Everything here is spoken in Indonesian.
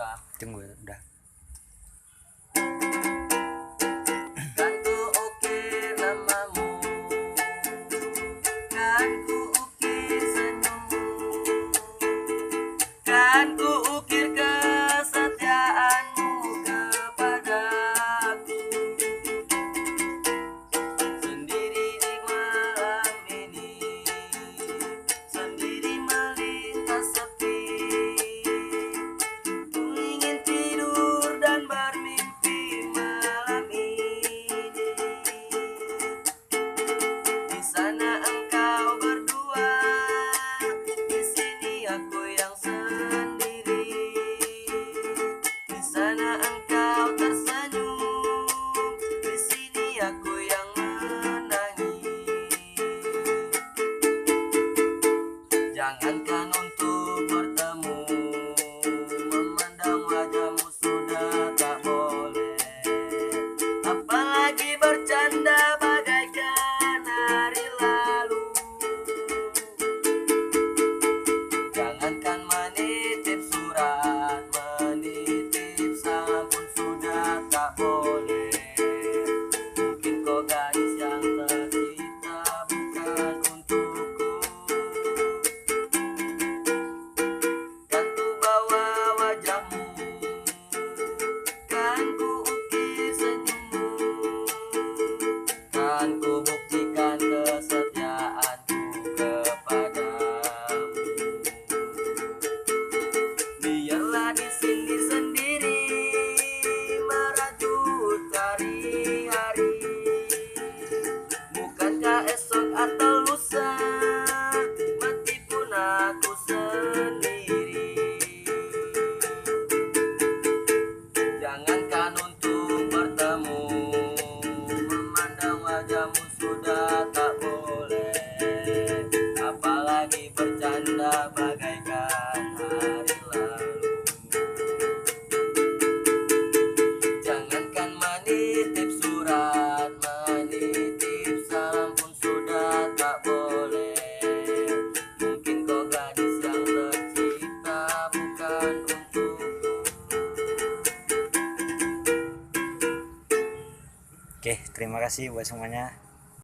Udah. Tunggu udah. Kan ku ukir namamu, kan ku ukir senyummu, kan ku ukir kesetiaanmu kepadaku. Sendiri di malam ini, sendiri melintas sepi, ku ingin tidur dan bermimpi malam ini. Di sana engkau berdua, di sini aku yang sendiri. Di sana engkau tersenyum, di sini aku yang menangis. Jangankan untuk bertemu, memandang wajahmu sudah tak boleh. Apalagi bercanda bagaikan hari lalu. Jangankan menitip surat, menitip salam pun sudah tak boleh. Mungkin kau gadis yang tercipta bukan untukku. Kan ku bawa wajahmu, kan ku ukir senyummu, kan ku buktikan kesetiaanku kepadamu. Biarlah di sini sendiri merajut hari-hari. Bukankah esok atau lusa mati pun aku sendiri. Jangankan untuk bertemu, memandang wajahmu sudah tak boleh. Apalagi bercanda bagaikan hari lalu. Jangankan menitip surat, menitip salam pun sudah tak boleh. Mungkin kau gadis yang tercipta bukan untukku. Oke, terima kasih buat semuanya.